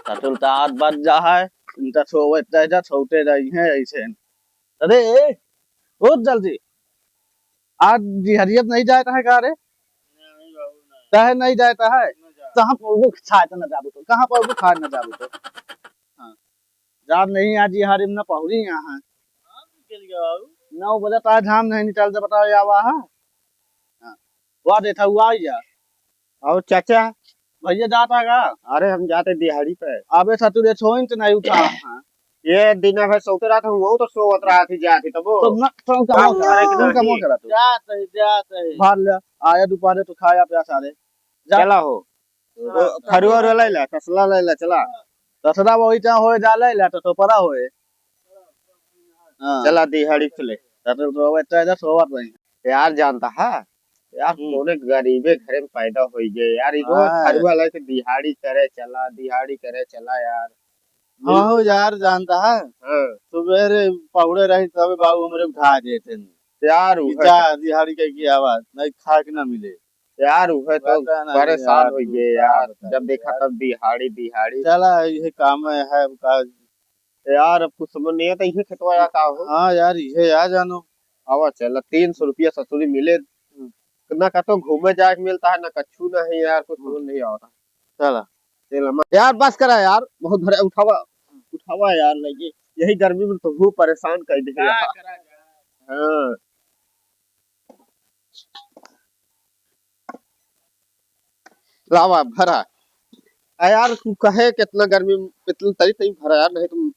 सटुलता आठ बज जा है इनका छोटे जा छोटे रही है ऐसे अरे बहुत जल्दी आज हरियत नहीं जाता है का रे कहे नहीं जाता है कहाँ पर वो खाए तो न जाबू तो कहाँ पर वो खाए न जाबू तो हाँ जाब नहीं आज हरिम न पहुरी यहाँ 9 बजे तो आज हम नहीं निकलते बताओ या वहाँ वहाँ देखा हुआ या और चाचा भैया जाता का अरे हम जाते दिहाड़ी पे अबे सतुरे छोइन तो नहीं उठा हाँ ये दिन भर सोते रहा था वो तो सोत रहा थी जाती तो वो तो न तो कमो करा तू जाते भार ले आया दोपहर तो खाया प्या सारे जा चला हो फरुआ ले ला तसला ले ला चला दसरा वही चाह होए जा ले ला तो परा होए हां चला दिहाड़ी चले तो बच्चा इधर सोवत नहीं यार जानता है यार तोने गरीबे घरे में पैदा हो गए यार इको फरुआ लेके दिहाड़ी करे चला यार हाँ यार जानता है हां सुबेरे पौड़े रही तब बाबू हमरे उठा देते यार जा दिहाड़ी की आवाज नहीं खा के ना मिले यार उहे तो पता ना परेशान हो गए यार पता जब देखा तब दिहाड़ी चला ये काम है का यार अब कुछ समझ नहीं आता ये खतवाया का हो हाँ यार ये आ जानो आवा चला 300 रुपया ससुरी मिले ना का तो घूमे जाके मिलता है ना कछु नहीं यार कुछ समझ नहीं आता चला चल यार बस करा यार बहुत भरे उठावा यार लगे यही गर्मी में तो वो परेशान कर दे हाँ लावा भरा यार तू कहे कितना गर्मी में इतना तरी तरी भरा यार नहीं तुम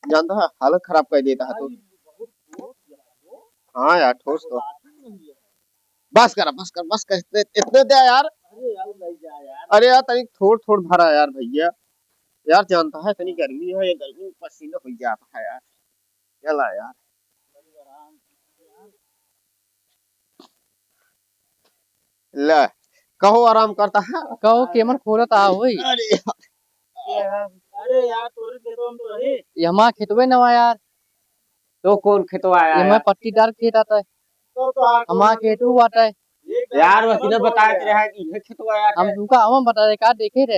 जानता है हालत खराब कर देता है तो हाँ यार ठोस तो बस कर इतने दे यार अरे यार तनी थोड़ भरा यार भैया यार जानता है तनी गर्मी है ये गर्मी में पसीना हो जाता है यार चला यार ले कहो आराम करता है कहो केमन खोलत आ होई अरे यार तोरे खेतों में तो है यमा खेतवे नवा यार तो कौन खेतवाया यमा पट्टीदार खेत आता है हमा खेतू आता है यार वसीने बताया तेरे है कि ये खेतवाया हम तुका हम बता रहे का देखे रे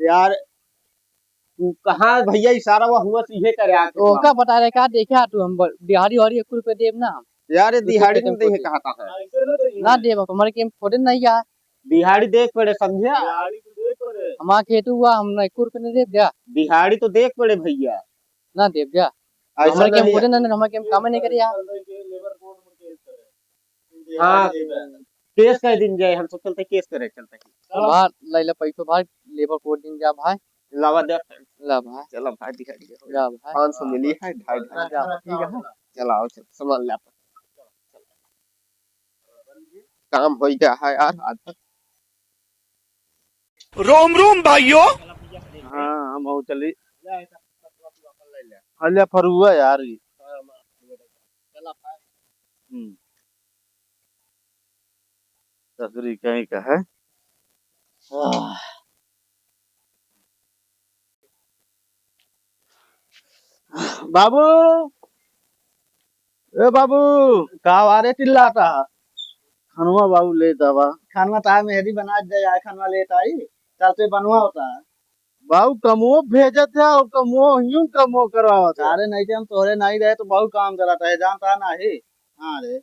यार तू कहां भैया इशारा हुआ सीधे करे आ तो का बता रहे का देखे आ तू हम दिहाड़ी वाड़ी 1 रुपए देब ना हम यार ये दिहाड़ी में देखे कहता है ना देब हमारे के थोड़े नहीं यार दिहाड़ी देख पड़े समझे हमा खेतू हुआ हम 1 रुपए नहीं देब जा दिहाड़ी तो देख पड़े भैया ना देब जा ऐसा हमारे के नहीं थोड़े ना हमारे के काम नहीं करे यार हाँ केस कर दिन जाए हम सब चलते केस करे चलते बाहर लैला पैसा बाहर लेबर कोड दिन जा भाई लावा दे ला भाई चलो भाई दिहाड़ी जा भाई 500 मिली है 2.5 जा ठीक है चलो आओ चल सामान ले काम हो गया है यार आज तक रोम भाइयों हाँ हम हो चली हल्ला फरुआ यार ये ससुरी कहीं का है बाबू ए बाबू कावारे चिल्लाता खनवा बाबू ले दवा खानवा ताय मेहदी बना दे आए खानवा लेता आई चलते बनवा होता है बाबू कमो भेजत है और कमो यूं कमो करवावत है अरे नहीं थे हम तोरे नहीं रहे तो बहुत काम कराता है जानता ना ही हाँ रे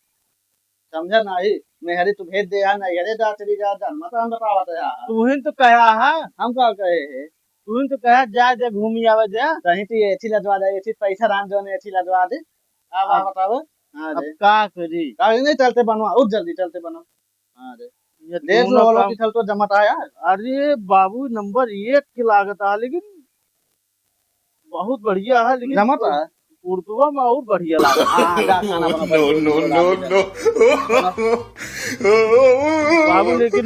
समझा ना ही मेहरी तू भेज दे यार नहीं अरे जा चली जा मत हम बतावत है यार तू ही तो कहा है हम का कहे है तू ही तो कहा जा जा घूमी आवे जा कहीं तो ये एथी लदवा दे एथी पैसा राम जो ने एथी लदवा दे अब आप बताओ हाँ अब रे का करी कहीं नहीं चलते बनवा उठ जल्दी चलते बनो हाँ रे ये देख दोनों लो काम- की चल तो जमत आया अरे बाबू नंबर 1 की लागत है लेकिन बहुत बढ़िया है लेकिन जमत है उर्दुआ में और बढ़िया लागत है हाँ जा खाना बना नो बाबू लेकिन